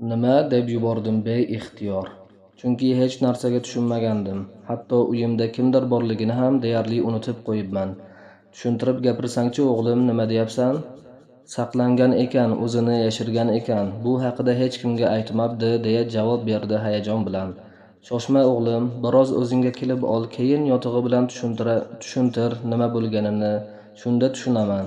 Nima deb yubordim beixtiyor. Chunki hech narsaga tushunmagandim. Hatto uyimda kimdir borligini ham deyarli unutib qo'yibman. Tushuntirib gapirsangchi o'g'lim, nima deyapsan? Saqlangan ekan, o'zini yashirgan ekan. Bu haqida hech kimga aytmabdi, deya javob berdi hayajon bilan. Shoshma o'g'lim, biroz o'zingga kelib ol, keyin yotig'i bilan tushuntir nima bo'lganini. Shunda tushunaman.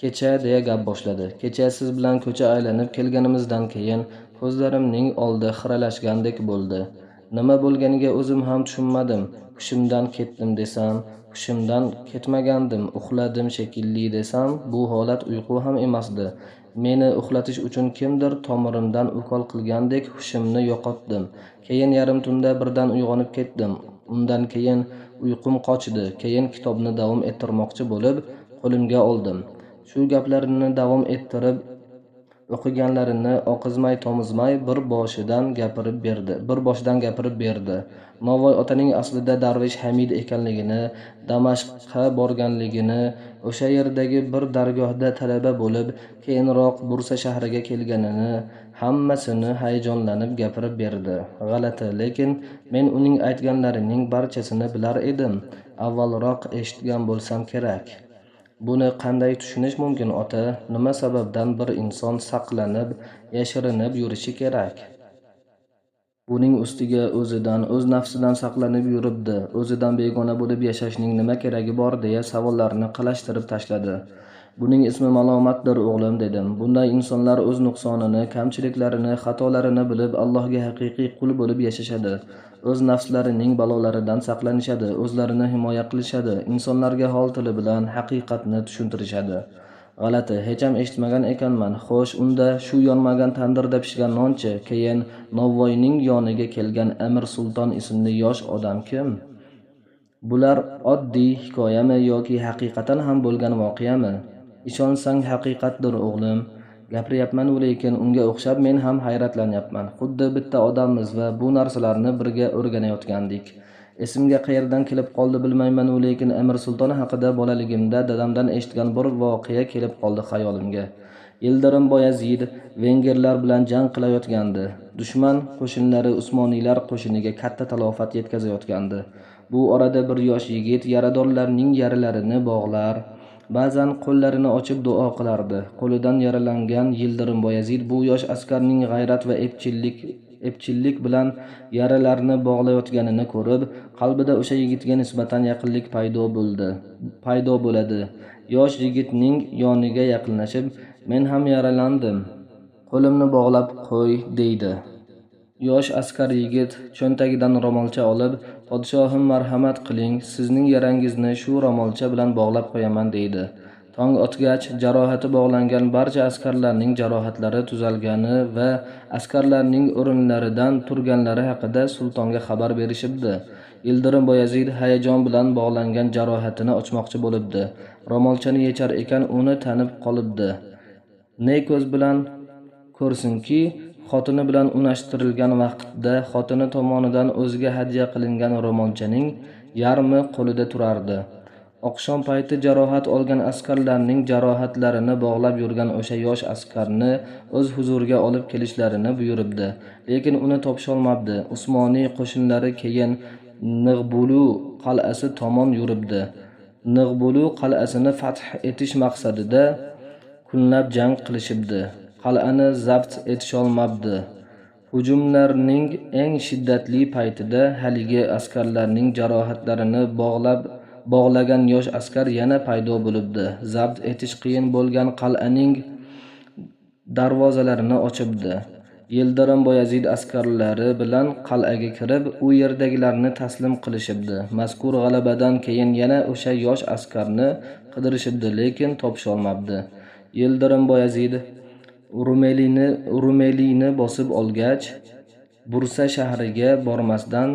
Kecha deya gap boshladi. Kecha siz bilan ko'cha aylanib kelganimizdan keyin ko'zlarimning oldi xiralashgandek bo'ldi. Nima bo'lganiga o'zim ham tushunmadim. Hushimdan ketdim desam, hushimdan ketmagandim, uxladim shekilli desam, bu holat uyqu ham emasdi. Meni uxlatish uchun kimdir tomirimdan ukol qilgandek hushimni yo'qotdim. Keyin yarim tunda birdan uyg'onib ketdim. Undan keyin uyqum qochdi. Keyin kitobni davom ettirmoqchi bo'lib, qo'limga oldim. Shu gaplarini davom ettirib o'qiganlarini oqizmay tomizmay bir boshidan gapirib berdi. Novvoy otaning aslida Darvish Hamid ekanligini, Damashqqa borganligini, o'sha yerdagi bir dargohda talaba bo'lib, keyinroq Bursa shahriga kelganini, hammasini hayajonlanib gapirib berdi. G'alati, lekin men uning aytganlarining barchasini bilar edim. Avvalroq eshitgan bo'lsam kerak. Buni qanday tushunish mumkin, ota? Nima sababdan bir inson saqlanib, yashirinib yurishi kerak? Buning ustiga o'zidan, o'z nafsidan saqlanib yuribdi. O'zidan begona bo'lib yashashning nima keragi bor, deya savollarni qalashtirib tashladi. Buning ismi malomatdir, o'g'lim, dedim. Bunday insonlar o'z nuqsonini, kamchiliklarini, xatolarini bilib, Allohga haqiqiy qul bo'lib yashashadi. O'z nafslarining balolaridan saqlanishadi, o'zlarini himoya qilishadi, insonlarga hol tili bilan haqiqatni tushuntirishadi. G'alati, hech ham eshitmagan ekanman. Xo'sh, unda shu yonmagan tandirda pishgan nonchi? Keyin Novvoyning yoniga kelgan Amir Sulton ismli yosh odam kim? Bular oddiy hikoyami yoki haqiqatan ham bo'lgan voqeami? Ishonsang haqiqatdir, o'g'lim. Gapiryapman-u, lekin unga o'xshab men ham hayratlanyapman. Xuddi bitta odammiz va bu narsalarni birga o'rganayotgandik. Esimga qayerdan kelib qoldi bilmayman-u, lekin Amir Sulton haqida bolaligimda dadamdan eshitgan bir voqea kelib qoldi xayolimga. Yildirim Boyazid vengerlar bilan jang qilayotgandi. Dushman qo'shinlari Usmoniylar qo'shiniga katta talofat yetkazayotgandi. Bu orada bir yosh yigit yaradorlarning yaralarini bog'lar, ba'zan qo'llarini ochib duo qilardi. Qo'lidan yaralangan Yildirim Boyazid bu yosh askarning g'ayrat va epchillik bilan yaralarni bog'layotganini ko'rib, qalbida o'sha yigitga nisbatan yaqinlik paydo bo'ladi. Yosh yigitning yoniga yaqinlashib, "Men ham yaralandim. Qo'limni bog'lab qo'y", deydi. Yosh askar yigit cho'ntagidan ro'molcha olib, "Podshohim, marhamat qiling, sizning yarangizni shu ro'molcha bilan bog'lab qo'yaman", deydi. Tong otgach, jarohati bog'langan barcha askarlarning jarohatlari tuzalgani va askarlarning o'rinlaridan turganlari haqida sultonga xabar berishibdi. Yildirim Boyazid hayajon bilan bog'langan jarohatini ochmoqchi bo'libdi. Ro'molchani yechar ekan, uni tanib qolibdi. Ne ko'z bilan ko'rsinki, xotini bilan unashtirilgan vaqtda xotini tomonidan o'ziga hadya qilingan ro'molchaning yarmi qo'lida turardi. Oqshom payti jarohat olgan askarlarning jarohatlarini bog'lab yurgan o'sha yosh askarni o'z huzuriga olib kelishlarini buyuribdi, lekin uni topisholmabdi. Usmoniy qo'shinlari keyin Nig'bulu qal'asi tomon yuribdi. Nig'bulu qal'asini fath etish maqsadida kunlab jang qilishibdi. Qal'ani zabt etisholmabdi. Hujumlarning eng shiddatli paytida haligi askarlarning jarohatlarini bog'lagan yosh askar yana paydo bo'libdi. Zabt etish qiyin bo'lgan qal'aning darvozalarini ochibdi. Yildirim Boyazid askarlari bilan qal'aga kirib, u yerdagilarni taslim qilishibdi. Mazkur g'alabadan keyin yana o'sha yosh askarni qidirishibdi, lekin topisholmabdi. Yildirim Boyazid Rumeliyni bosib olgach, Bursa shahriga bormasdan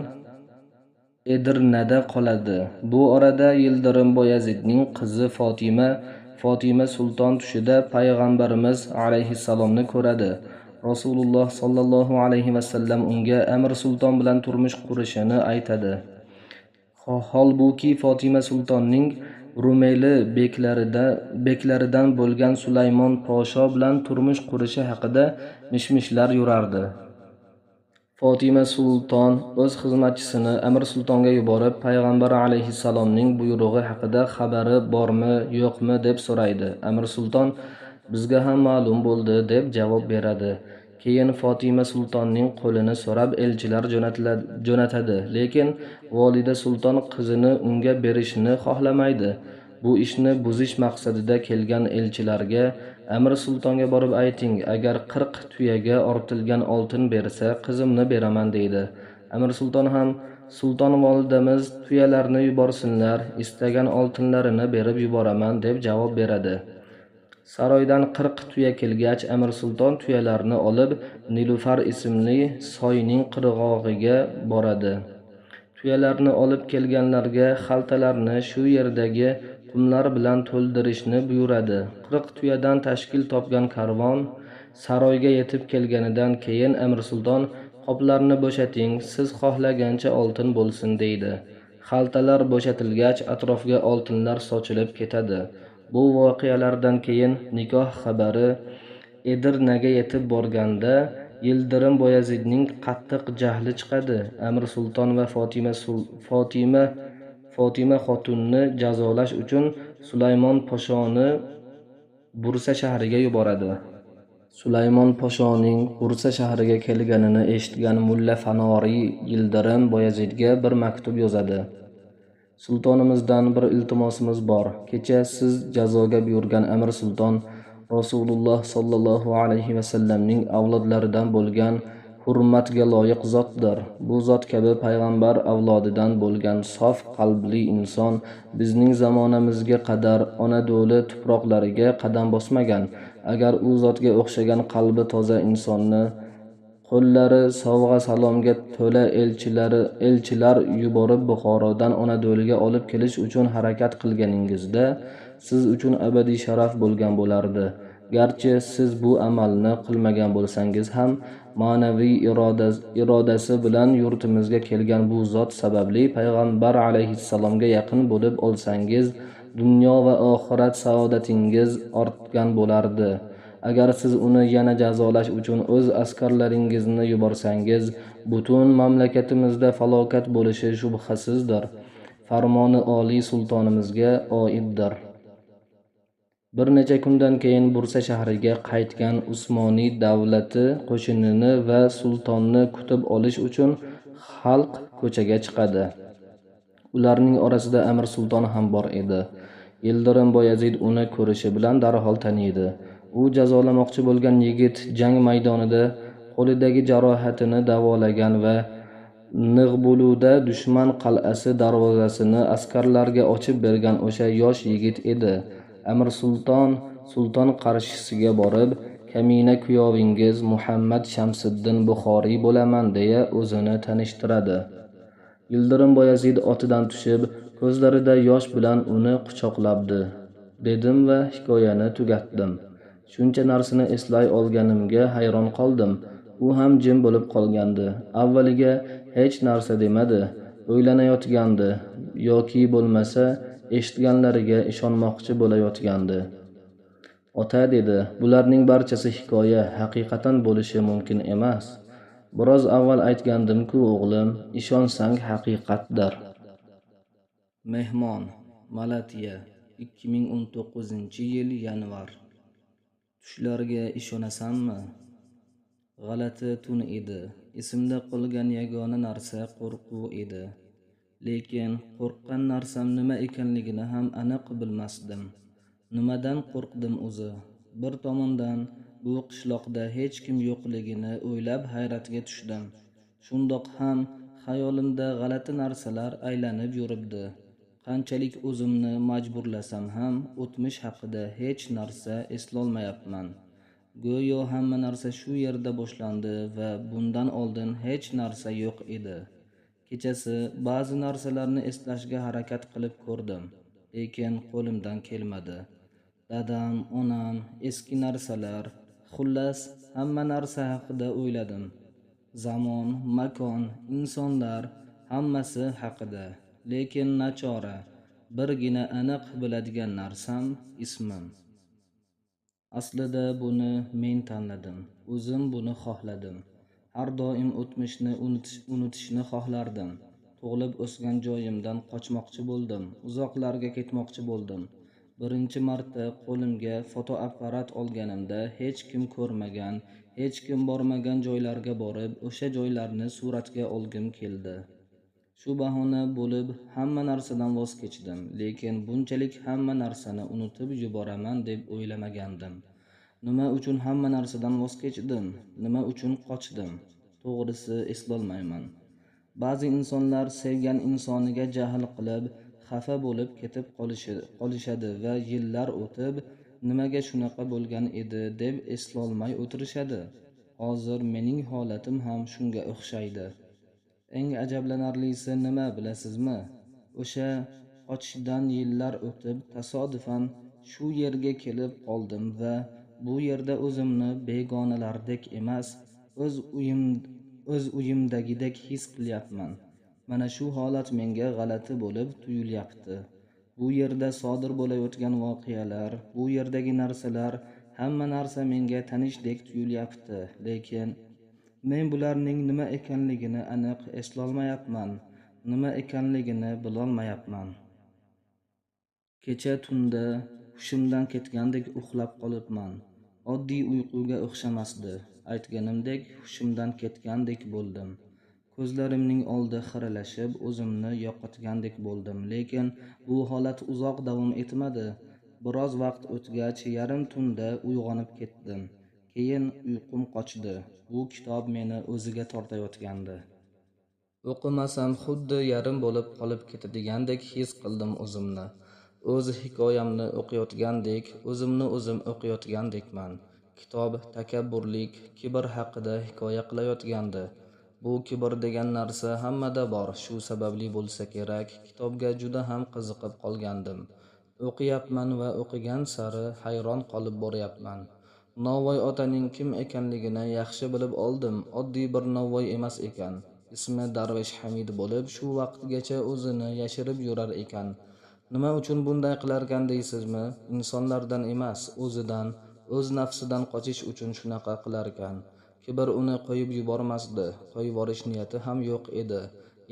Edirnada qoladi. Bu orada Yildirim Boyazidning qizi Fotima sulton tushida payg'ambarimiz alayhissalomni ko'radi. Rasululloh sallallohu alayhi vasallam unga Amir sulton bilan turmush qurishini aytadi. Holbuki Fotima sultonning Rumeli beklaridan bo'lgan Sulaymon Posho bilan turmush qurishi haqida mishmishlar yurardi. Fotima sulton o'z xizmatchisini Amir sultonga yuborib, payg'ambar alayhissalomning buyrug'i haqida xabari bormi, yo'qmi deb so'raydi. Amir sulton bizga ham ma'lum bo'ldi deb javob beradi. Keyin Fotima sultonning qo'lini so'rab elchilar jo'natadi, lekin volida sulton qizini unga berishni xohlamaydi. Bu ishni buzish maqsadida kelgan elchilarga Amir sultonga borib ayting, agar 40 tuyaga ortilgan oltin bersa, qizimni beraman deydi. Amir sulton ham sulton volidamiz tuyalarni yuborsinlar, istagan oltinlarini berib yuboraman deb javob beradi. Saroydan 40 tuya kelgach, Amir sulton tuyalarni olib Nilufar ismli soyning qirg'og'iga boradi. Tuyalarni olib kelganlarga xaltalarni shu yerdagi qumlar bilan to'ldirishni buyuradi. 40 tuyadan tashkil topgan karvon saroyga yetib kelganidan keyin Amir sulton qoplarni bo'shating, siz xohlagancha oltin bo'lsin deydi. Xaltalar bo'shatilgach, atrofga oltinlar sochilib ketadi. Bu voqealardan keyin nikoh xabari Edirnaga yetib borganda Yildirim Boyazidning qattiq jahli chiqadi. Amir sulton va Fotima xotunni jazolash uchun Sulaymon Poshoni Bursa shahriga yuboradi. Sulaymon Poshoning Bursa shahriga kelganini eshitgan Mulla Fanoriy Yildirim Boyazidga bir maktub yozadi. Sultonimizdan bir iltimosimiz bor. Kecha siz jazoga buyurgan Amir sulton Rasululloh sollallohu alayhi vasallamning avlodlaridan bo'lgan hurmatga loyiq zotdir. Bu zot kabi payg'ambar avlodidan bo'lgan sof qalbli inson bizning zamonamizga qadar Anadolu tuproqlariga qadam bosmagan. Agar u zotga o'xshagan qalbi toza insonni qo'llari sovg'a salomga to'la elchilar yuborib Buxorodan Anadoluga olib kelish uchun harakat qilganingizda siz uchun abadiy sharaf bo'lgan bo'lardi. Garchi siz bu amalni qilmagan bo'lsangiz ham, ma'naviy irodasi bilan yurtimizga kelgan bu zot sababli payg'ambar alayhissalomga yaqin bo'lib olsangiz, dunyo va oxirat saodatingiz ortgan bo'lardi. Agar siz uni yana jazolash uchun o'z askarlaringizni yuborsangiz, butun mamlakatimizda falokat bo'lishi shubhasizdir. Farmoni oliy sultonimizga oiddir. Bir necha kundan keyin Bursa shahriga qaytgan Usmoniy davlati qo'shinini va sultonni kutib olish uchun xalq ko'chaga chiqadi. Ularning orasida Amir sulton ham bor edi. Yildirim Boyazid uni ko'rishi bilan darhol taniydi. U jazolamoqchi bo'lgan yigit jang maydonida qo'lidagi jarohatini davolagan va Nig'buluda dushman qal'asi darvozasini askarlarga ochib bergan o'sha yosh yigit edi. Amir sulton qarshisiga borib, kamina kuyovingiz Muhammad Shamsiddin Buxoriy bo'laman deya o'zini tanishtiradi. Yildirim Boyazid otidan tushib, ko'zlarida yosh bilan uni quchoqlabdi. Dedim va hikoyani tugatdim. Shuncha narsani eslay olganimga hayron qoldim. U ham jim bo'lib qolgandi. Avvaliga hech narsa demadi. O'ylanayotgandi yoki bo'lmasa eshitganlariga ishonmoqchi bo'layotgandi. Ota dedi, bularning barchasi hikoya, haqiqatan bo'lishi mumkin emas. Biroz avval aytgandim-ku o'g'lim, ishonsang haqiqatdir. Mehmon, Malatiya, 2019-yil yanvar. Tushlarga ishonasanmi? G'alati tun edi. Esimda qolgan yagona narsa qo'rquv edi. Lekin qo'rqqan narsam nima ekanligini ham aniq bilmasdim. Nimadan qo'rqdim o'zi? Bir tomondan bu qishloqda hech kim yo'qligini o'ylab hayratga tushdim. Shundoq ham xayolimda g'alati narsalar aylanib yuribdi. Qanchalik o'zimni majburlasam ham o'tmish haqida hech narsa eslolmayapman. Go'yo hamma narsa shu yerda boshlandi va bundan oldin hech narsa yo'q edi. Kechasi ba'zi narsalarni eslashga harakat qilib ko'rdim, lekin qo'limdan kelmadi. Dadam, onam, eski narsalar, xullas hamma narsa haqida o'yladim. Zamon, makon, insonlar, hammasi haqida. Lekin nachora, birgina aniq biladigan narsam ismim. Aslida buni men tanladim, o'zim buni xohladim. Har doim o'tmishni unutishni xohlardim. Tug'ilib o'sgan joyimdan qochmoqchi bo'ldim, uzoqlarga ketmoqchi bo'ldim. Birinchi marta qo'limga fotoapparat olganimda hech kim ko'rmagan, hech kim bormagan joylarga borib, o'sha joylarni suratga olgim keldi. Shu bahona bo'lib hamma narsadan voz kechdim, lekin bunchalik hamma narsani unutib yuboraman deb o'ylamagandim. Nima uchun hamma narsadan voz kechdim? Nima uchun qochdim? To'g'risi eslolmayman. Ba'zi insonlar sevgan insoniga jahl qilib, xafa bo'lib ketib qolishadi va yillar o'tib, nimaga shunaqa bo'lgan edi deb eslolmay o'tirishadi. Hozir mening holatim ham shunga o'xshaydi. Eng ajablanarlisi nima bilasizmi? O'sha qochishdan yillar o'tib tasodifan shu yerga kelib qoldim va bu yerda o'zimni begonalardek emas, o'z uyimdagidek his qilyapman. Mana shu holat menga g'alati bo'lib tuyulyapti. Bu yerda sodir bo'layotgan voqealar, bu yerdagi narsalar, hamma narsa menga tanishdek tuyulyapti, lekin men bularning nima ekanligini aniq eslolmayapman, nima ekanligini bilolmayapman. Kecha tunda hushimdan ketgandek uxlab qolibman. Oddiy uyquga o'xshamasdi. Aytganimdek, hushimdan ketgandek bo'ldim. Ko'zlarimning oldi xiralashib, o'zimni yo'qotgandek bo'ldim, lekin bu holat uzoq davom etmadi. Biroz vaqt o'tgach, yarim tunda uyg'onib ketdim. Keyin uyqum qochdi. Bu kitob meni o'ziga tortayotgandi. O'qimasam xuddi yarim bo'lib qolib ketadigandek his qildim o'zimni. O'z hikoyamni o'qiyotgandek, o'zimni o'zim o'qiyotgandekman. Kitob takabburlik, kibr haqida hikoya qilayotgandi. Bu kibr degan narsa hammada bor, shu sababli bo'lsa kerak, kitobga juda ham qiziqib qolgandim. O'qiyapman va o'qigan sari hayron qolib boryapman. Novvoy otaning kim ekanligini yaxshi bilib oldim. Oddiy bir novvoy emas ekan. Ismi Darvish Hamid bo'lib, shu vaqtgacha o'zini yashirib yurar ekan. Nima uchun bunday qilarkan deysizmi? Insonlardan emas, o'zidan, o'z nafsidan qochish uchun shunaqa qilarkan. Kibr uni qo'yib yubormasdi, qo'yivorish niyati ham yo'q edi.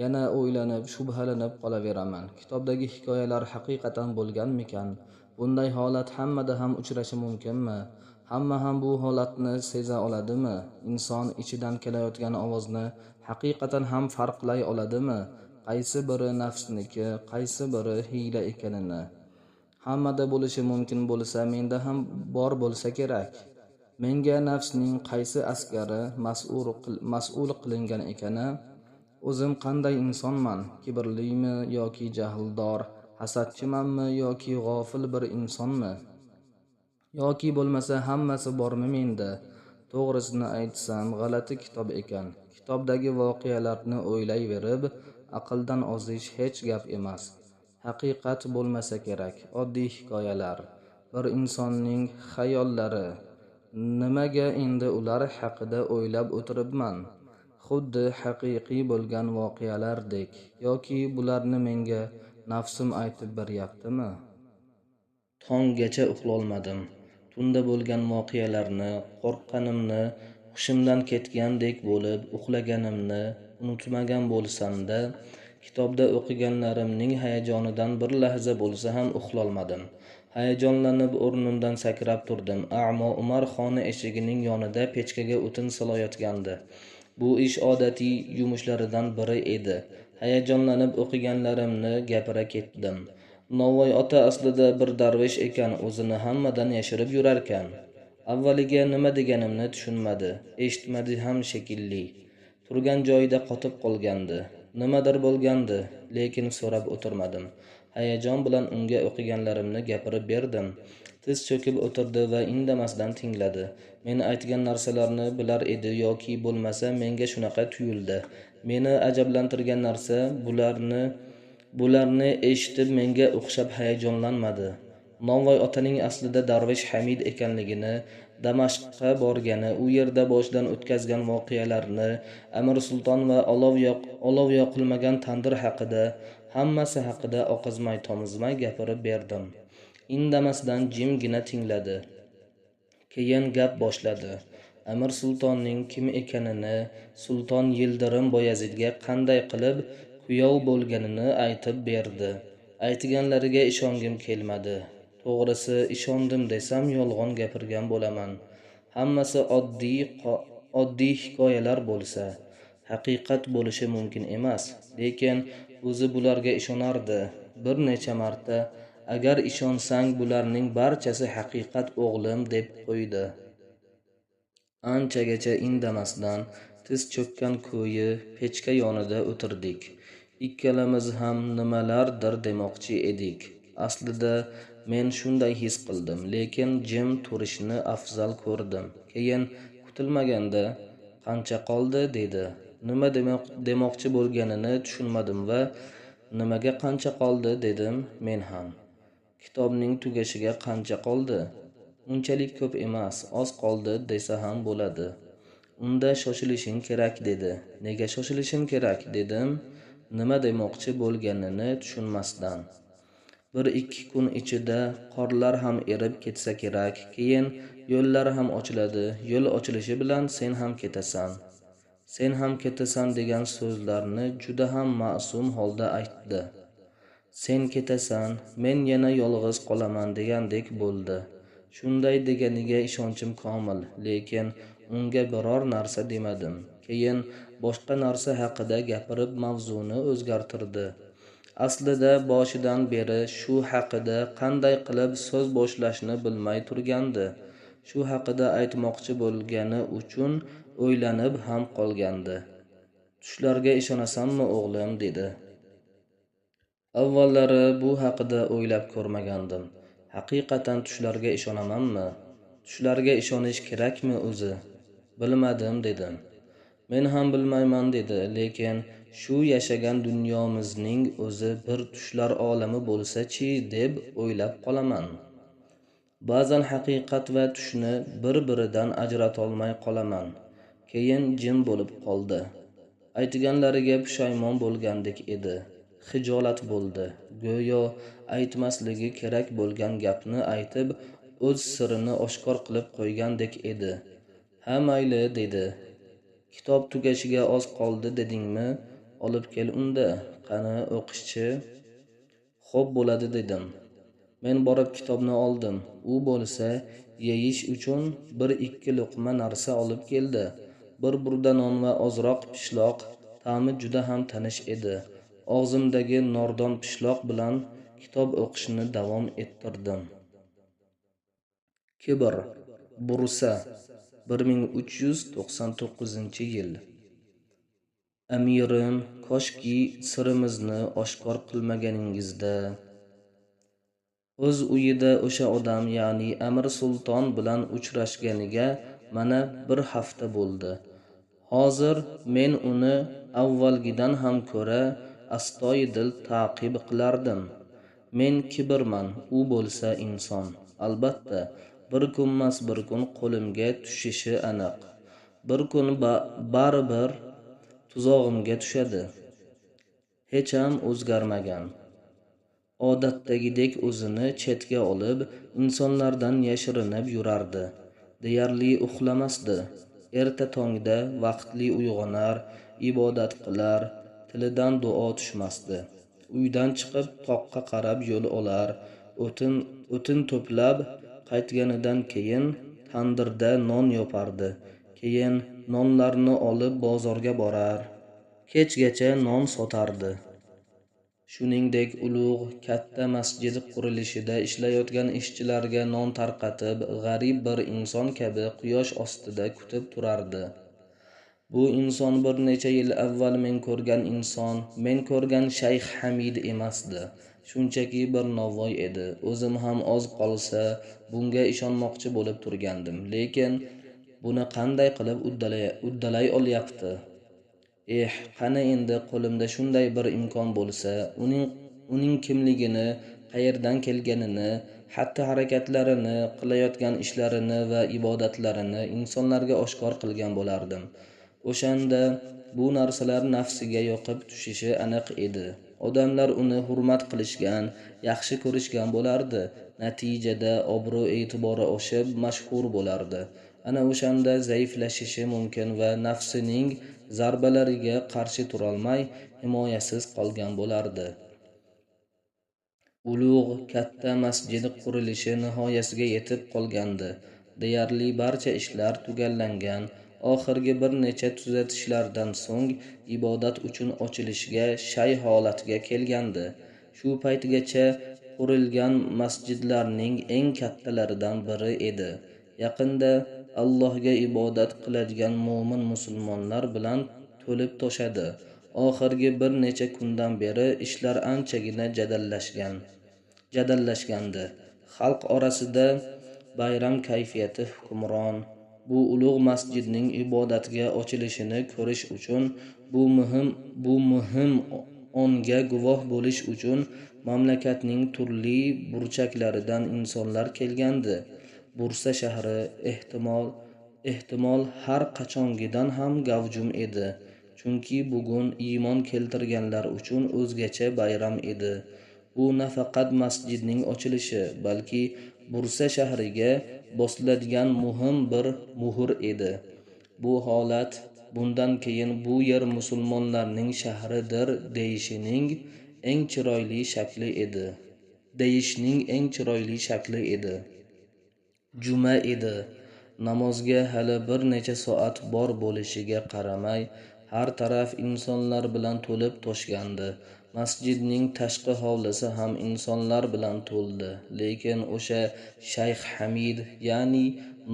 Yana o'ylanib, shubhalanib qolaveraman. Kitobdagi hikoyalar haqiqatan bo'lganmikan? Bunday holat hammada ham uchrashi mumkinmi? Hamma ham bu holatni seza oladimi? Inson ichidan kelayotgan ovozni haqiqatan ham farqlay oladimi? Qaysi biri nafsniki, qaysi biri hiyla ekanini? Hammada bo'lishi mumkin bo'lsa, menda ham bor bo'lsa kerak. Menga nafsning qaysi askari mas'ul qilingan ekani? O'zim qanday insonman? Kibrlimi yoki jahldor, hasadchimanmi yoki g'ofil bir insonmi? Yoki bo'lmasa hammasi bormi menda? To'g'risini aytsam, g'alati kitob ekan. Kitobdagi voqealarni o'ylayverib, aqldan ozish hech gap emas. Haqiqat bo'lmasa kerak, oddiy hikoyalar, bir insonning xayollari. Nimaga endi ular haqida o'ylab o'tiribman? Xuddi haqiqiy bo'lgan voqealardek, yoki bularni menga nafsim aytib beryaptimi? Tonggacha uxlolmadim. Tunda bo'lgan voqealarni, qo'rqqanimni, hushimdan ketgandek bo'lib uxlaganimni unutmagan bo'lsam-da, kitobda o'qiganlarimning hayajonidan bir lahza bo'lsa ham uxlolmadim. Hayajonlanib o'rnimdan sakrab turdim. A'mo Umar xona eshigining yonida pechkaga o'tin solayotgandi. Bu ish odatiy yumushlaridan biri edi. Hayajonlanib o'qiganlarimni gapira ketdim. Novvoy ota aslida bir darvish ekan, o'zini hammadan yashirib yurarkan. Avvaliga nima deganimni tushunmadi, eshitmadi ham shekilli. Turgan joyida qotib qolgandi. Nimadir bo'lgandi, lekin so'rab o'tirmadim. Hayajon bilan unga o'qiganlarimni gapirib berdim. Tiz cho'kib o'tirdi va indamasdan tingladi. Men aytgan narsalarni bilar edi yoki bo'lmasa menga shunaqa tuyuldi. Meni ajablantirgan narsa bularni eshitib menga o'xshab hayajonlanmadi. Novvoy otaning aslida Darvish Hamid ekanligini, Damashqqa borgani, u yerda boshidan o'tkazgan voqealarni, Amir Sulton va olov yoqilmagan tandir haqida, Hammasi haqida oqizmay-tomizmay gapirib berdim. Indamasdan jimgina tingladi. Keyin gap boshladi. Amir Sultonning kim ekanini, Sulton Yildirim Boyazidga qanday qilib kuyov bo'lganini aytib berdi. Aytganlariga ishongim kelmadi. To'g'risi, ishondim desam yolg'on gapirgan bo'laman. Hammasi oddiy hikoyalar bo'lsa, haqiqat bo'lishi mumkin emas. Lekin o'zi bularga ishonardi. Bir necha marta agar ishonsang bularning barchasi haqiqat o'g'lim deb qo'ydi. Anchagacha indamasdan tiz cho'kkan ko'yi pechka yonida o'tirdik. Ikkalamiz ham nimalardir demoqchi edik. Aslida men shunday his qildim, lekin jim turishni afzal ko'rdim. Keyin kutilmaganda qancha qoldi dedi. Nima demoqchi bo'lganini tushunmadim va nimaga qancha qoldi dedim men ham. Kitobning tugashiga qancha qoldi? Unchalik ko'p emas, oz qoldi desa ham bo'ladi. Unda shoshilishing kerak dedi. Nega shoshilishim kerak dedim, nima demoqchi bo'lganini tushunmasdan. 1-2 kun ichida qorlar ham erib ketsa kerak, keyin yo'llar ham ochiladi. Yo'l ochilishi bilan sen ham ketasan. Sen ham ketasan degan so'zlarni juda ham ma'sum holda aytdi. Sen ketasan, men yana yolg'iz qolaman degandek bo'ldi. Shunday deganiga ishonchim komil, lekin unga biror narsa demadim. Keyin boshqa narsa haqida gapirib mavzuni o'zgartirdi. Aslida boshidan beri shu haqida qanday qilib so'z boshlashni bilmay turgandi. Shu haqida aytmoqchi bo'lgani uchun o'ylanib ham qolgandi. Tushlarga ishonasanmi o'g'lim dedi. Avvallari bu haqida o'ylab ko'rmagandim. Haqiqatan tushlarga ishonamanmi? Tushlarga ishonish kerakmi o'zi? Bilmadim dedim. Men ham bilmayman dedi, lekin shu yashagan dunyomizning o'zi bir tushlar olami bo'lsa-chi deb o'ylab qolaman. Ba'zan haqiqat va tushni bir-biridan ajratolmay qolaman. Keyin jim bo'lib qoldi. Aytganlariga pushaymon bo'lgandek edi. Xijolat bo'ldi. Go'yo aytmasligi kerak bo'lgan gapni aytib, o'z sirini oshkor qilib qo'ygandek edi. Ha mayli dedi. Kitob tugashiga oz qoldi dedingmi? Olib kel unda. Qani o'qishchi? Xo'p bo'ladi dedim. Men borib kitobni oldim. U bo'lsa yeyish uchun 1-2 luqma narsa olib keldi. Bir burda non va ozroq pishloq. Ta'mi juda ham tanish edi. Og'zimdagi nordon pishloq bilan kitob o'qishni davom ettirdim. Kibr, Bursa, 1399-yil. Amirim, koshki sirimizni oshkor qilmaganingizda. O'z uyida o'sha odam, ya'ni Amir Sulton bilan uchrashganiga mana 1 hafta bo'ldi. Hozir men uni avvalgidan ham ko'ra astoydil ta'qib qilardim. Men kibrman, u bo'lsa inson. Albatta, bir kunmas bir kun qo'limga tushishi aniq. Bir kun baribir tuzog'imga tushadi. Hech ham o'zgarmagan. Odatdagidek o'zini chetga olib, insonlardan yashirinib yurardi. Deyarli uxlamasdi. Erta tongda vaqtli uyg'onar, ibodat qilar, tilidan duo tushmasdi. Uydan chiqib toqqa qarab yo'l olar, o'tin to'plab qaytganidan keyin tandirda non yopardi. Keyin nonlarni olib bozorga borar, kechgacha non sotardi. Shuningdek, ulug' katta masjid qurilishida ishlayotgan ishchilarga non tarqatib, g'arib bir inson kabi quyosh ostida kutib turardi. Bu inson bir necha yil avval men ko'rgan inson, men ko'rgan Shayx Hamid emasdi. Shunchaki bir novvoy edi. O'zim ham oz qolsa bunga ishonmoqchi bo'lib turgandim, lekin buni qanday qilib uddalay olyapti? Qani endi qo'limda shunday bir imkon bo'lsa, uning kimligini, qayerdan kelganini, xatti harakatlarini, qilayotgan ishlarini va ibodatlarini insonlarga oshkor qilgan bo'lardim. O'shanda bu narsalar nafsiga yoqib tushishi aniq edi. Odamlar uni hurmat qilishgan, yaxshi ko'rishgan bo'lardi. Natijada obro'-e'tibori oshib, mashhur bo'lardi. Ana o'shanda zaiflashishi mumkin va nafsining zarbalariga qarshi turolmay, himoyasiz qolgan bo'lardi. Ulug' katta masjid qurilishi nihoyasiga yetib qolgandi. Deyarli barcha ishlar tugallangan. Oxirgi bir necha tuzatishlardan so'ng ibodat uchun ochilishga shay holatga kelgandi. Shu paytgacha qurilgan masjidlarning eng kattalaridan biri edi. Yaqinda Allohga ibodat qiladigan mo'min musulmonlar bilan to'lib toshadi. Oxirgi bir necha kundan beri ishlar anchagina jadallashgandi. Xalq orasida bayram kayfiyati hukmron. Bu ulug' masjidning ibodatga ochilishini ko'rish uchun, bu muhim onga guvoh bo'lish uchun mamlakatning turli burchaklaridan insonlar kelgandi. Bursa shahri ehtimol har qachongidan ham gavjum edi. Chunki bugun iymon keltirganlar uchun o'zgacha bayram edi. Bu nafaqat masjidning ochilishi, balki Bursa shahriga bosiladigan muhim bir muhr edi. Bu holat bundan keyin bu yer musulmonlarning shahridir deyishning eng chiroyli shakli edi. Juma edi. Namozga hali bir necha soat bor bo'lishiga qaramay, har taraf insonlar bilan to'lib toshgandi. Masjidning tashqi hovlisi ham insonlar bilan to'ldi. Lekin o'sha Shayx Hamid, ya'ni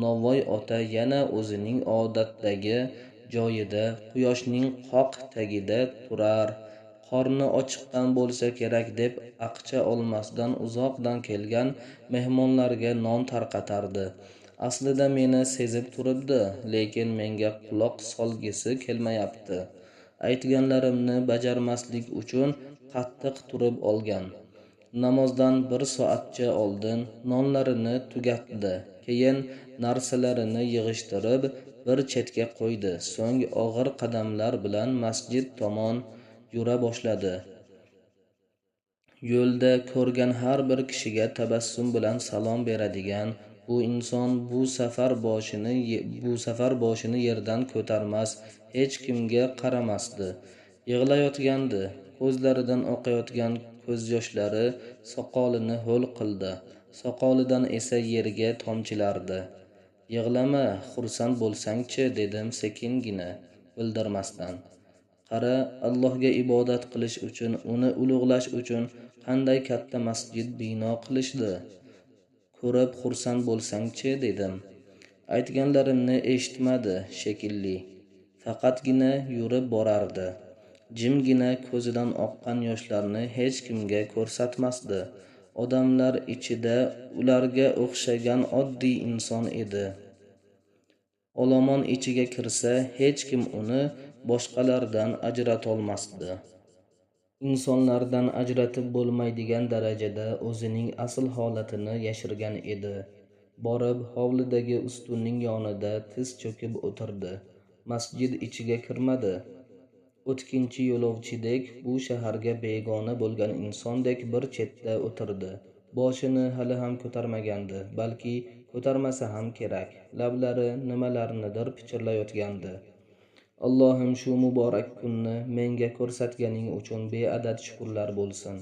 Novvoy ota yana o'zining odatdagi joyida, quyoshning qoq tagida turar. Qorni ochiqqan bo'lsa kerak deb aqcha olmasdan uzoqdan kelgan mehmonlarga non tarqatardi. Aslida meni sezib turibdi, lekin menga quloq solgisi kelmayapti. Aytganlarimni bajarmaslik uchun qattiq turib olgan. Namozdan bir soatcha oldin nonlarini tugatdi. Keyin narsalarini yig'ishtirib bir chetga qo'ydi. So'ng og'ir qadamlar bilan masjid tomon yura boshladi. Yo'lda ko'rgan har bir kishiga tabassum bilan salom beradigan bu inson bu safar boshini yerdan ko'tarmas, hech kimga qaramasdi. Yig'layotgandi. Ko'zlaridan oqayotgan ko'z yoshlari soqolini ho'l qildi. Soqolidan esa yerga tomchilardi. "Yig'lama, xursand bo'lsang-chi", dedim sekingina, bildirmasdan. "Qara, Allohga ibodat qilish uchun, uni ulug'lash uchun qanday katta masjid bino qilishdi. Ko'rib xursand bo'lsang-chi", dedim. Aytganlarimni eshitmadi shekilli. Faqatgina yurib borardi. Jimgina ko'zidan oqqan yoshlarni hech kimga ko'rsatmasdi. Odamlar ichida ularga o'xshagan oddiy inson edi. Olomon ichiga kirsa, hech kim uni boshqalardan ajratolmasdi. Insonlardan ajratib bo'lmaydigan darajada o'zining asl holatini yashirgan edi. Borib hovlidagi ustunning yonida tiz cho'kib o'tirdi. Masjid ichiga kirmadi. O'tkinchi yo'lovchidek, bu shaharga begona bo'lgan insondek bir chetda o'tirdi. Boshini hali ham ko'tarmagandi, balki ko'tarmasa ham kerak. Lablari nimalarnidir pichirlayotgandi. Allohim, shu muborak kunni menga ko'rsatganing uchun beadad shukrlar bo'lsin.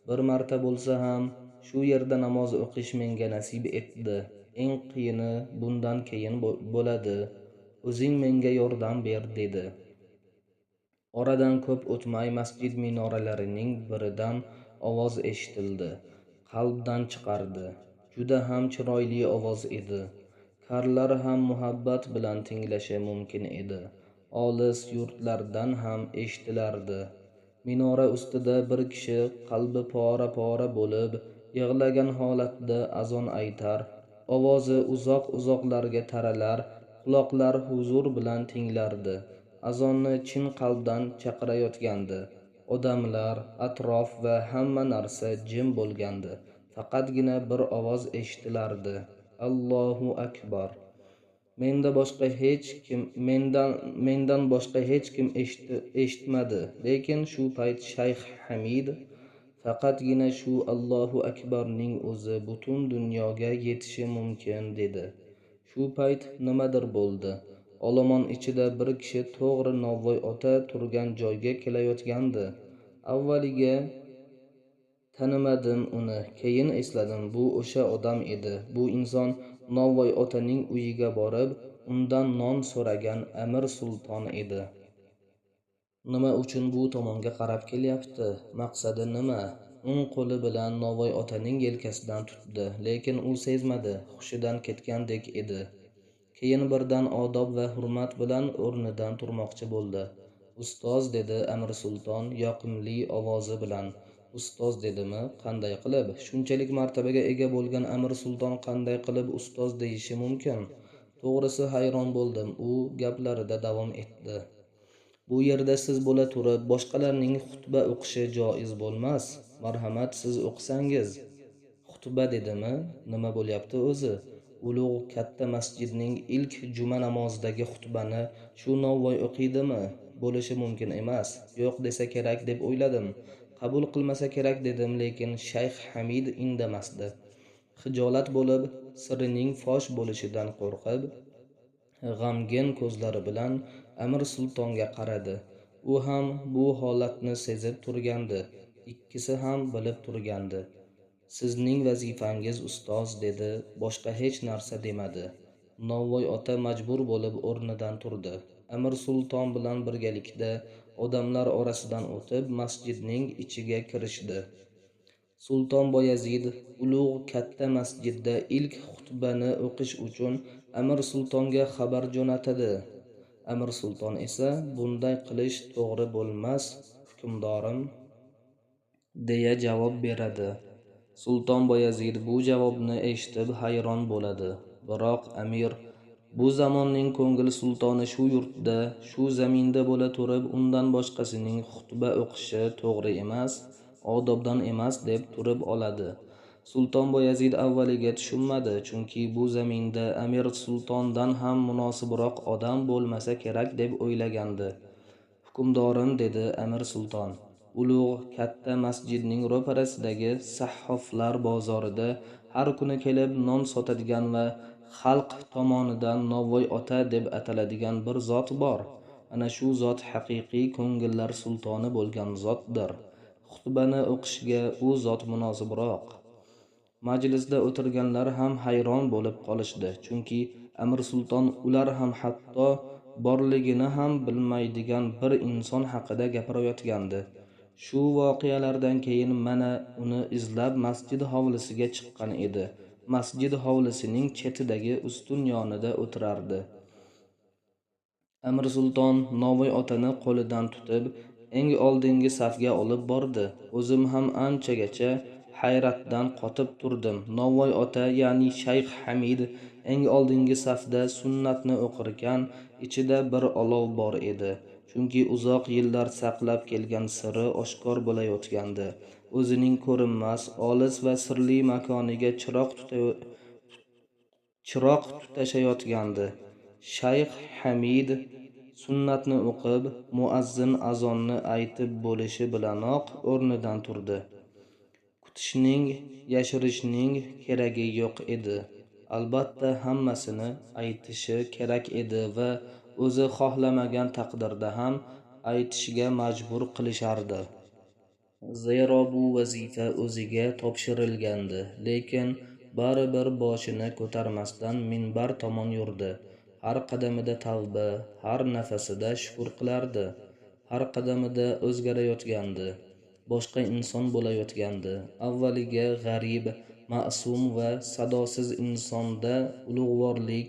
Bir marta bo'lsa ham shu yerda namoz o'qish menga nasib etdi. Eng qiyini bundan keyin bo'ladi. O'zing menga yordam ber, dedi. Oradan ko'p o'tmay masjid minoralarining biridan ovoz eshitildi. Qalbdan chiqardi. Juda ham chiroyli ovoz edi. Karlar ham muhabbat bilan tinglashi mumkin edi. Olis yurtlardan ham eshitilardi. Minora ustida bir kishi qalbi pora-pora bo'lib, yig'lagan holatda azon aytar. Ovozi uzoq-uzoqlarga taralar, quloqlar huzur bilan tinglardi. Azonni chin qalbdan chaqirayotgandi. Odamlar, atrof va hamma narsa jim bo'lgandi. Faqatgina bir ovoz eshitilardi. Allohu akbar. mendan boshqa hech kim eshitmadi. Lekin shu payt Shayx Hamid faqatgina shu Allohu akbarning o'zi butun dunyoga yetishi mumkin dedi. Shu payt nimadir bo'ldi. Olomon ichida bir kishi to'g'ri Novvoy ota turgan joyga kelayotgandi. Avvaliga tanimadim uni, keyin esladim, bu o'sha odam edi. Bu inson Novvoy otaning uyiga borib, undan non so'ragan Amir Sulton edi. Nima uchun bu tomonga qarab kelyapti? Maqsadi nima? O'ng qo'li bilan Novvoy otaning yelkasidan tutdi, lekin u sezmadi, hushidan ketgandek edi. Keyin birdan odob va hurmat bilan o'rnidan turmoqchi bo'ldi. Ustoz, dedi Amir Sulton yoqimli ovozi bilan. Ustoz dedimi? Qanday qilib? Shunchalik martabaga ega bo'lgan Amir Sulton qanday qilib ustoz deyishi mumkin? To'g'risi hayron bo'ldim. U gaplarida davom etdi. Bu yerda siz bo'la turib, boshqalarning xutba o'qishi joiz bo'lmas. Marhamat, siz o'qisangiz. Xutba dedimi? Nima bo'lyapti o'zi? Ulug' katta masjidning ilk juma namozidagi xutbani shu Novvoy o'qiydimi? Bo'lishi mumkin emas. Yo'q desa kerak deb o'yladim. Qabul qilmasa kerak dedim, lekin Shayx Hamid indamasdi. Xijolat bo'lib, sirining fosh bo'lishidan qo'rqib, g'amgin ko'zlari bilan Amir Sultonga qaradi. U ham bu holatni sezib turgandi. Ikkisi ham bilib turgandi. Sizning vazifangiz ustoz, dedi, boshqa hech narsa demadi. Novvoy ota majbur bo'lib o'rnidan turdi. Amir Sulton bilan birgalikda odamlar orasidan o'tib masjidning ichiga kirishdi. Sulton Boyazid ulug' katta masjidda ilk xutbani o'qish uchun Amir Sultonga xabar jo'natadi. Amir Sulton esa bunday qilish to'g'ri bo'lmas, hukmdorim, deya javob beradi. Sulton Boyazid bu javobni eshitib hayron bo'ladi. Biroq amir bu zamonning ko'ngil sultoni shu yurtda, shu zaminda bo'la turib undan boshqasining xutba o'qishi to'g'ri emas, odobdan emas deb turib oladi. Sulton Boyazid avvaliga tushunmadi, chunki bu zaminda Amir Sultondan ham munosibroq odam bo'lmasa kerak deb o'ylagandi. Hukmdorim, dedi Amir Sulton, ulug' katta masjidning ro'parasidagi sahhoflar bozorida har kuni kelib non sotadigan va xalq tomonidan Novvoy ota deb ataladigan bir zot bor. Ana shu zot haqiqiy ko'ngillar sultoni bo'lgan zotdir. Xutbani o'qishga u zot munosibroq. Majlisda o'tirganlar ham hayron bo'lib qolishdi, chunki Amir Sulton ular ham hatto borligini ham bilmaydigan bir inson haqida gapirayotgandi. Shu voqealardan keyin mana uni izlab masjid hovlisiga chiqqan edi. Masjid hovlisining chetidagi ustun yonida o'tirardi. Amir Sulton Novvoy otani qo'lidan tutib, eng oldingi safga olib bordi. O'zim ham anchagacha hayratdan qotib turdim. Novvoy ota, ya'ni Shayx Hamid eng oldingi safda sunnatni o'qirkan, ichida bir olov bor edi. Chunki uzoq yillar saqlab kelgan siri oshkor bo'layotgandi. O'zining ko'rinmas, olis va sirli makoniga chiroq tutashayotgandi. Shayx Hamid sunnatni o'qib, muazzin azonni aytib bo'lishi bilanoq o'rnidan turdi. Kutishning, yashirishning keragi yo'q edi. Albatta hammasini aytishi kerak edi va o'zi xohlamagan taqdirda ham aytishga majbur qilishardi. Zero bu vazifa o'ziga topshirilgandi, lekin baribir boshini ko'tarmasdan minbar tomon yurdi. Har qadamida tavba, har nafasida shukr qilardi. Har qadamida o'zgarayotgandi, boshqa inson bo'layotgandi. Avvaliga g'arib, ma'sum va sadosiz insonda ulug'vorlik,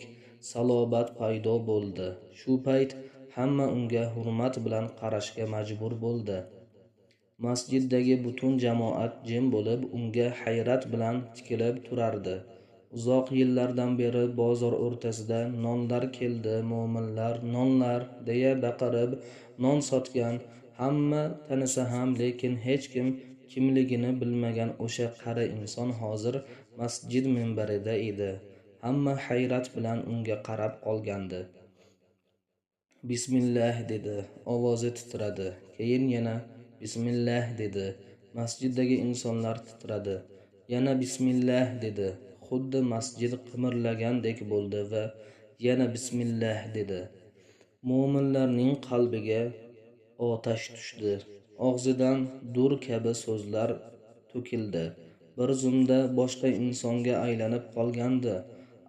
salobat paydo bo'ldi. Shu payt hamma unga hurmat bilan qarashga majbur bo'ldi. Masjiddagi butun jamoat jim bo'lib unga hayrat bilan tikilib turardi. Uzoq yillardan beri bozor o'rtasida nonlar keldi, mo'minlar nonlar deya baqirib non sotgan, hamma tanisa ham, lekin hech kim kimligini bilmagan o'sha qari inson hozir masjid minbarida edi. Hamma hayrat bilan unga qarab qolgandi. Bismillah dedi, ovozi titradi. Keyin yana Bismillah dedi. Masjiddagi insonlar titradi. Yana Bismillah dedi. Xuddi masjid qimirlagandek bo'ldi va yana Bismillah dedi. Mo'minlarning qalbiga otash tushdi. Og'zidan dur kabi so'zlar to'kildi. Bir zumda boshqa insonga aylanib qolgandi.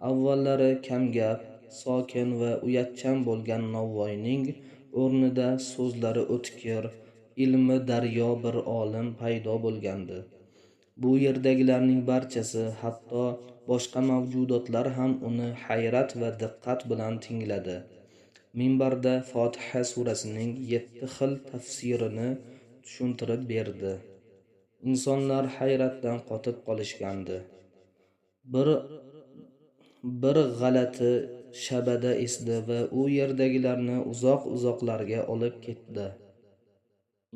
Avvallari kamgap, sokin va uyatchan bo'lgan Novvoyning o'rnida so'zlari o'tkir, ilmi daryo bir olim paydo bo'lgandi. Bu yerdagilarning barchasi, hatto boshqa mavjudotlar ham uni hayrat va diqqat bilan tingladi. Minbarda Fotiha surasining 7 xil tafsirini tushuntirib berdi. Insonlar hayratdan qotib qolishgandi. Bir g'alati shabada esdi va u yerdagilarni uzoq-uzoqlarga olib ketdi.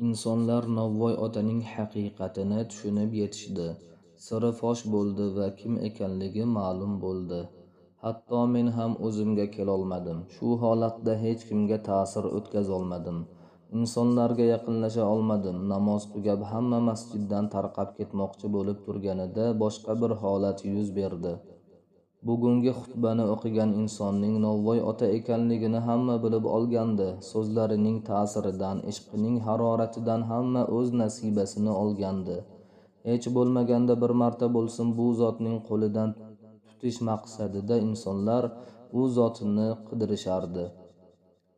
Insonlar Novvoy otaning haqiqatini tushunib yetishdi. Siri fosh bo'ldi va kim ekanligi ma'lum bo'ldi. Hatto men ham o'zimga kelolmadim. Shu holatda hech kimga ta'sir o'tkazolmadim. Insonlarga yaqinlasha olmadim. Namoz tugab hamma masjiddan tarqab ketmoqchi bo'lib turganida boshqa bir holat yuz berdi. Bugungi xutbani o'qigan insonning Novvoy ota ekanligini hamma bilib olgandi. So'zlarining ta'siridan, ishqining haroratidan hamma o'z nasibasini olgandi. Hech bo'lmaganda bir marta bo'lsin bu zotning qo'lidan tutish maqsadida insonlar u zotni qidirishardi.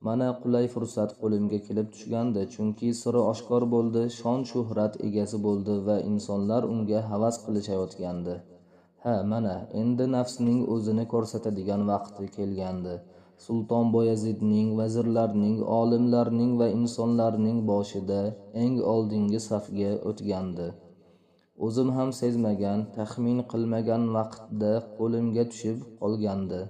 Mana qulay fursat qo'limga kelib tushgandi, chunki siri oshkor bo'ldi, shon shuhrat egasi bo'ldi va insonlar unga havas qilishayotgandi. Mana endi nafsning o'zini ko'rsatadigan vaqti kelgandi. Sulton Boyazidning, vazirlarning, olimlarning va insonlarning boshida eng oldingi safga o'tgandi. O'zim ham sezmagan, taxmin qilmagan vaqtda qo'limga tushib qolgandi.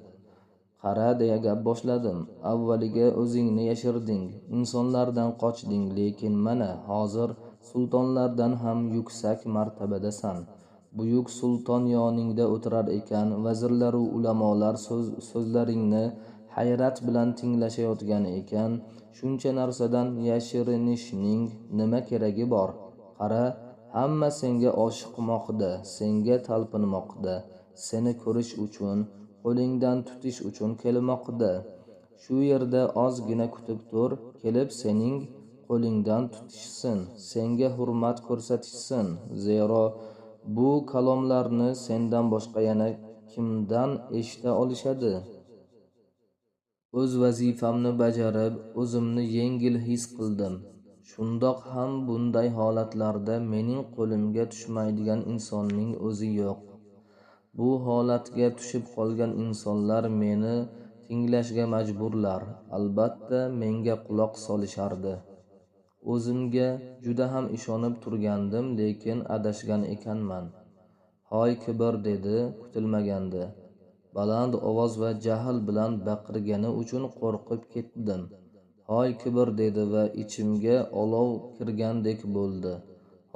Qara deya gap boshladim. Avvaliga o'zingni yashirding, insonlardan qochding, lekin mana hozir sultonlardan ham yuksak martabadasan. Buyuk sulton yoningda o'tirar ekan, vazirlar va ulamolar so'zlaringni hayrat bilan tinglashayotgan ekan, shuncha narsadan yashirinishning nima keragi bor? Qara, hamma senga oshiqmoqda, senga talpinmoqda, seni ko'rish uchun, qo'lingdan tutish uchun kelmoqda. Shu yerda ozgina kutib tur, kelib sening qo'lingdan tutishsin, senga hurmat ko'rsatishsin. Zero bu kalomlarni sendan boshqa yana kimdan eshita olishadi? O'z vazifamni bajarib, o'zimni yengil his qildim. Shundoq ham bunday holatlarda mening qo'limga tushmaydigan insonning o'zi yo'q. Bu holatga tushib qolgan insonlar meni tinglashga majburlar. Albatta menga quloq solishardi. O'zimga juda ham ishonib turgandim, lekin adashgan ekanman. Hoy kibr dedi kutilmaganda. Baland ovoz va jahl bilan baqirgani uchun qo'rqib ketdim. Hoy kibr dedi va ichimga olov kirgandek bo'ldi.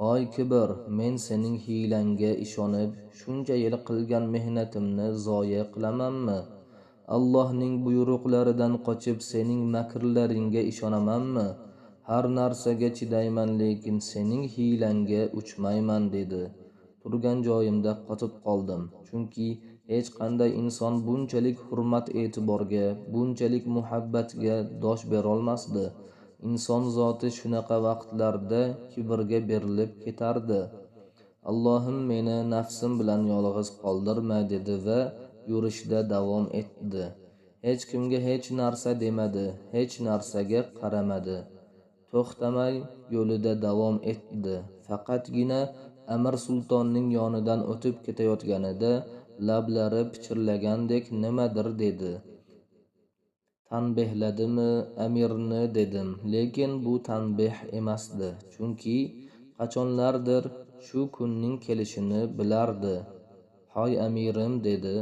Hoy kibr, men sening hiylangga ishonib, shuncha yil qilgan mehnatimni zoya qilamanmi? Allohning buyruqlaridan qochib sening makrlaringga ishonamanmi? Har narsaga chidayman, lekin sening hiylangga uchmayman dedi. Turgan joyimda qotib qoldim, chunki hech qanday inson bunchalik hurmat e'tiborga, bunchalik muhabbatga dosh berolmasdi. Inson zoti shunaqa vaqtlarda kibrga berilib ketardi. Allohim meni nafsim bilan yolg'iz qoldirma dedi va yurishda davom etdi. Hech kimga hech narsa demadi, hech narsaga qaramadi. To'xtamay yo'lida davom etdi. Faqatgina Amir sultonning yonidan o'tib ketayotganida lablari pichirlagandek nimadir dedi. Tanbehladimi amirni dedim, lekin bu tanbeh emasdi, chunki qachonlardir shu kunning kelishini bilardi. Hoy amirim dedi,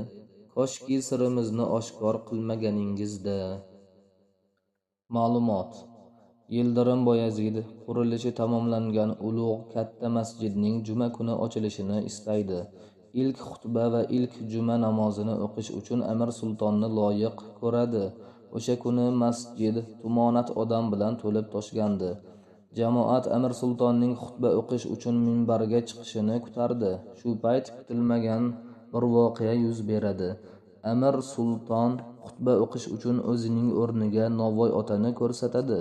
koshki sirimizni oshkor qilmaganingizda. Ma'lumot: Yildirim Boyazid qurilishi tamomlangan ulug' katta masjidning juma kuni ochilishini istaydi. ilk xutba va ilk juma namozini o'qish uchun Amir sultonni loyiq ko'radi. O'sha kuni masjid tumonat odam bilan to'lib toshgandi. Jamoat Amir sultonning xutba o'qish uchun minbarga chiqishini kutardi. Shu payt kutilmagan bir voqea yuz beradi. Amir sulton xutba o'qish uchun o'zining o'rniga Novvoy otani ko'rsatadi.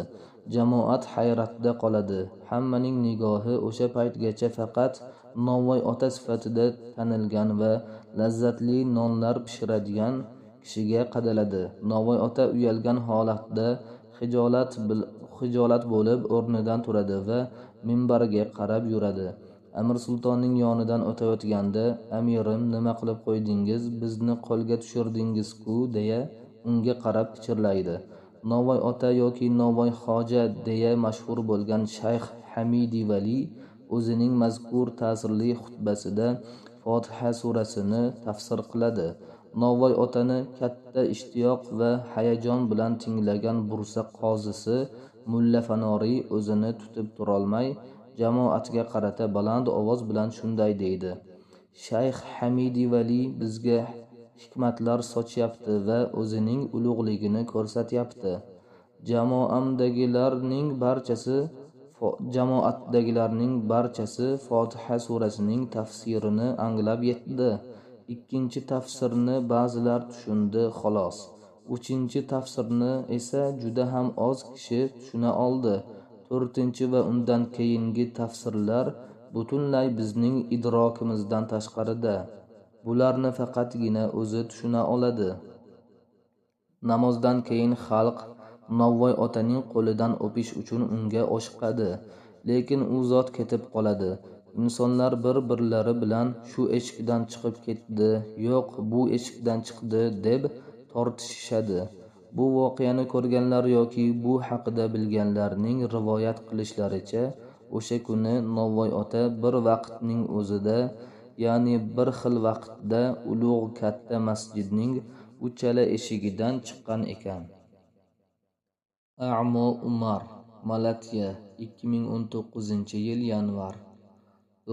Jamoat hayratda qoladi. Hammaning nigohi o'sha paytgacha faqat Novvoy ota sifatida tanilgan va lazzatli nonlar pishiradigan kishiga qadaladi. Novvoy ota uyalgan holatda xijolat bo'lib o'rnidan turadi va minbarga qarab yuradi. Amir sultonning yonidan o'tayotganda, "Amirim, nima qilib qo'ydingiz? Bizni qo'lga tushirdingiz-ku", deya unga qarab pichirlaydi. Novvoy ota yoki Novvoy xoja deya mashhur bo'lgan Shayx Hamidi Vali o'zining mazkur ta'sirli xutbasida Fotiha surasini tafsir qiladi. Novvoy otani katta ishtiyoq va hayajon bilan tinglagan Bursa qozisi Mulla Fanoriy o'zini tutib turolmay, jamoatga qarata baland ovoz bilan shunday deydi: "Shayx Hamidi Vali bizga hikmatlar sochyapti va o'zining ulug'ligini ko'rsatyapti. Jamoatdagilarning barchasi Fotiha surasining tafsirini anglab yetdi. Ikkinchi tafsirni ba'zilar tushundi xolos. Uchinchi tafsirni esa juda ham oz kishi tushuna oldi. To'rtinchi va undan keyingi tafsirlar butunlay bizning idrokimizdan tashqarida. Bularni faqatgina o'zi tushuna oladi." Namozdan keyin xalq Novvoy otaning qo'lidan o'pish uchun unga oshiqadi. Lekin u zot ketib qoladi. Insonlar bir-birlari bilan "Shu eshikdan chiqib ketdi", "Yo'q, bu eshikdan chiqdi" deb tortishishadi. Bu voqeani ko'rganlar yoki bu haqida bilganlarning rivoyat qilishlaricha, o'sha kuni Novvoy ota bir vaqtning o'zida, ya'ni bir xil vaqtda ulug' katta masjidning uchala eshigidan chiqqan ekan. A'mo Umar, Malatya, 2019-yil yanvar.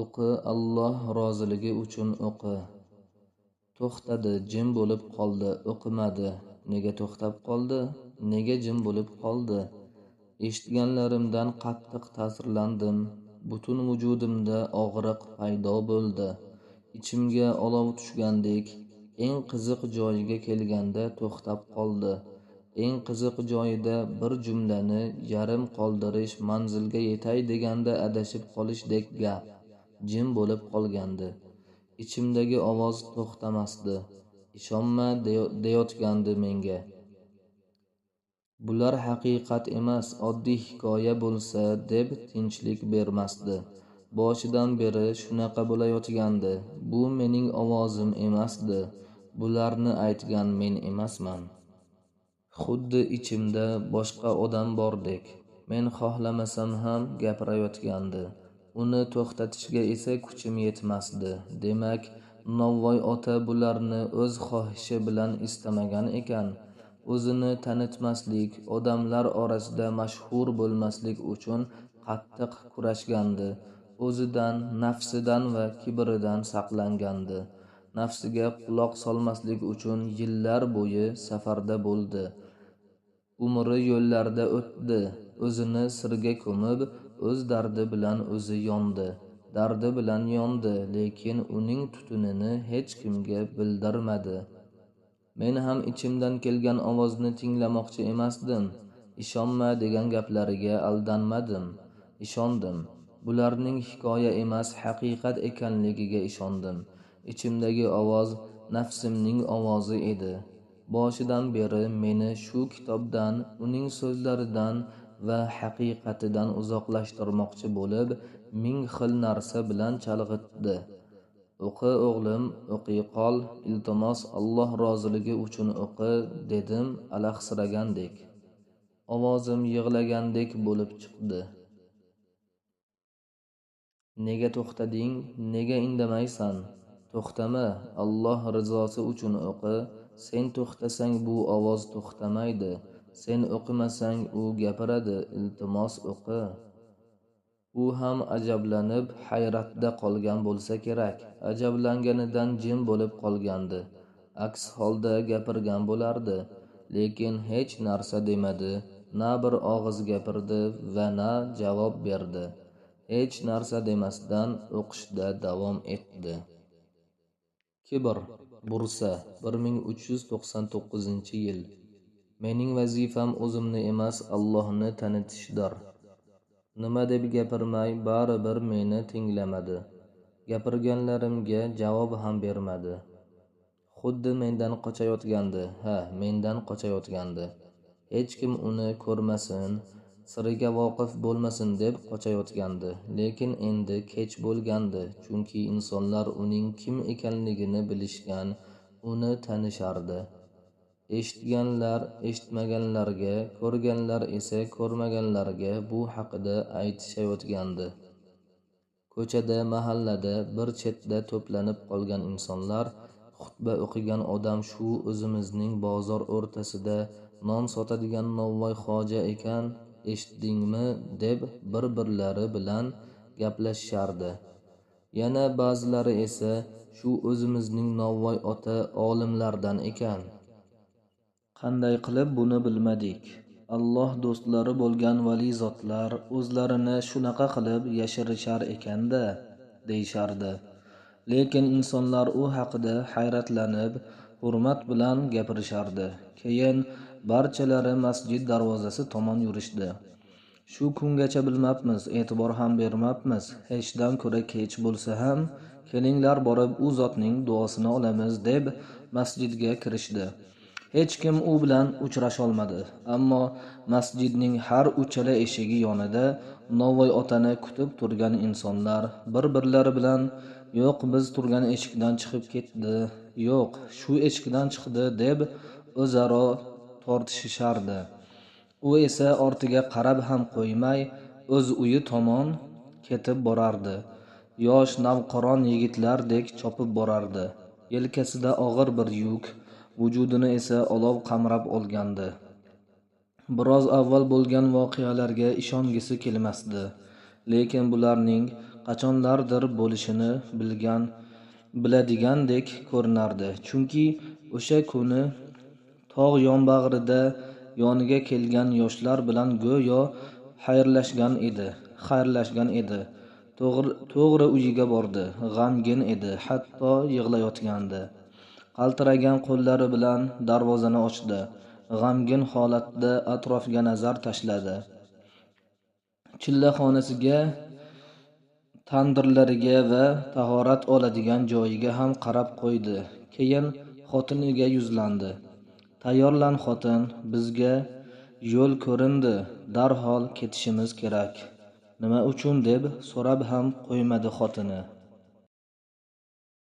O'qi, Alloh roziligi uchun o'qi. To'xtadi, jim bo'lib qoldi, o'qimadi. Nega to'xtab qoldi? Nega jim bo'lib qoldi? Eshitganlarimdan qattiq ta'sirlandim. Butun vujudimda og'riq paydo bo'ldi. Ichimga olov tushgandek, eng qiziq joyiga kelganda to'xtab qoldi. Eng qiziq joyida bir jumlani yarim qoldirish, manzilga yetay deganda adashib qolishdek gap. Jim bo'lib qolgandi. Ichimdagi ovoz to'xtamasdi. Ishonma deyotgandi menga. Bular haqiqat emas, oddiy hikoya bo'lsa deb tinchlik bermasdi. Boshidan beri shunaqa bo'layotgandi. Bu mening ovozim emasdi. Bularni aytgan men emasman. Xuddi ichimda boshqa odam bordek. Men xohlamasam ham gapirayotgandi. Uni to'xtatishga esa kuchim yetmasdi. Demak, Novvoy ota bularni o'z xohishi bilan istamagan ekan. O'zini tanitmaslik, odamlar orasida mashhur bo'lmaslik uchun qattiq kurashgandi. O'zidan, nafsidan va kibridan saqlangandi. Nafsiga quloq solmaslik uchun yillar bo'yi safarda bo'ldi. Umri yo'llarda o'tdi. O'zini sirga ko'mib, o'z dardi bilan o'zi yondi. Dardi bilan yondi, lekin uning tutunini hech kimga bildirmadi. Men ham ichimdan kelgan ovozni tinglamoqchi emasdim. Ishonma degan gaplariga aldanmadim. Ishondim. Bularning hikoya emas, haqiqat ekanligiga ishondim. Ichimdagi ovoz nafsimning ovozi edi. Boshidan beri meni shu kitobdan, uning so'zlaridan va haqiqatidan uzoqlashtirmoqchi bo'lib, ming xil narsa bilan chalg'itdi. O'qi o'g'lim, o'qiy qol, iltimos Alloh roziligi uchun o'qi, dedim alahsiragandek. Ovozim yig'lagandek bo'lib chiqdi. Nega to'xtading? Nega indamaysan? To'xtama, Alloh rizosi uchun o'qi. Sen to'xtasang bu ovoz to'xtamaydi. Sen o'qimasang u gapiradi, iltimos o'qi. U ham ajablanib, hayratda qolgan bo'lsa kerak. Ajablanganidan jim bo'lib qolgandi. Aks holda gapirgan bo'lardi, lekin hech narsa demadi. Na bir og'iz gapirdi va na javob berdi. Hech narsa demasdan o'qishda davom etdi. Kibr. Bursa, 1399-yil. Mening vazifam o'zimni emas, Allohni tanitishdir. Nima deb gapirmay, baribir meni tinglamadi. Gapirganlarimga javob ham bermadi. Xuddi mendan qochayotgandi. Mendan qochayotgandi. Hech kim uni ko'rmasin, siriga voqif bo'lmasin deb qochayotgandi. Lekin endi kech bo'lgandi, chunki insonlar uning kim ekanligini bilishgan, uni tanishardi. Eshitganlar eshitmaganlarga, ko'rganlar esa ko'rmaganlarga bu haqida aytishayotgandi. Ko'chada, mahallada, bir chetda to'planib qolgan insonlar, xutba o'qigan odam shu o'zimizning bozor o'rtasida non sotadigan novvoy xoja ekan, eshitdingmi deb bir-birlari bilan gaplashishardi. Yana ba'zilari esa shu o'zimizning novvoy ota olimlardan ekan. Qanday qilib buni bilmadik. Alloh do'stlari bo'lgan vali zotlar o'zlarini shunaqa qilib yashirishar ekanda, deyishardi. Lekin insonlar u haqida hayratlanib, hurmat bilan gapirishardi. Keyin barchalari masjid darvozasi tomon yurishdi. Shu kungacha bilmabmiz, e'tibor ham bermabmiz. Hechdan ko'ra kech bo'lsa ham, kelinglar borib u zotning duosini olamiz deb masjidga kirishdi. Hech kim u bilan uchrasholmadi. Ammo masjidning har uchala eshigi yonida novvoy otani kutib turgan insonlar bir-birlari bilan yo'q, biz turgan eshikdan chiqib ketdi, yo'q, shu eshikdan chiqdi deb o'zaro tortishishardi. U esa ortiga qarab ham qo'ymay, o'z uyi tomon ketib borardi. Yosh navqiron yigitlardek chopib borardi. Yelkasida og'ir bir yuk, vujudini esa olov qamrab olgandi. Biroz avval bo'lgan voqealarga ishongisi kelmasdi. Lekin bularning qachonlardir bo'lishini biladigandek ko'rinardi. Chunki o'sha kuni tog' yonbag'rida yoniga kelgan yoshlar bilan go'yo xayrlashgan edi. To'g'ri uyiga bordi. G'amgin edi, hatto yig'layotgandi. Qaltiragan qo'llari bilan darvozani ochdi. G'amgin holatda atrofga nazar tashladi. Chillaxonasiga, tandirlariga va tahorat oladigan joyiga ham qarab qo'ydi. Keyin xotiniga yuzlandi. Tayyorlan xotin, bizga yo'l ko'rindi, darhol ketishimiz kerak. Nima uchun deb so'rab ham qo'ymadi xotini.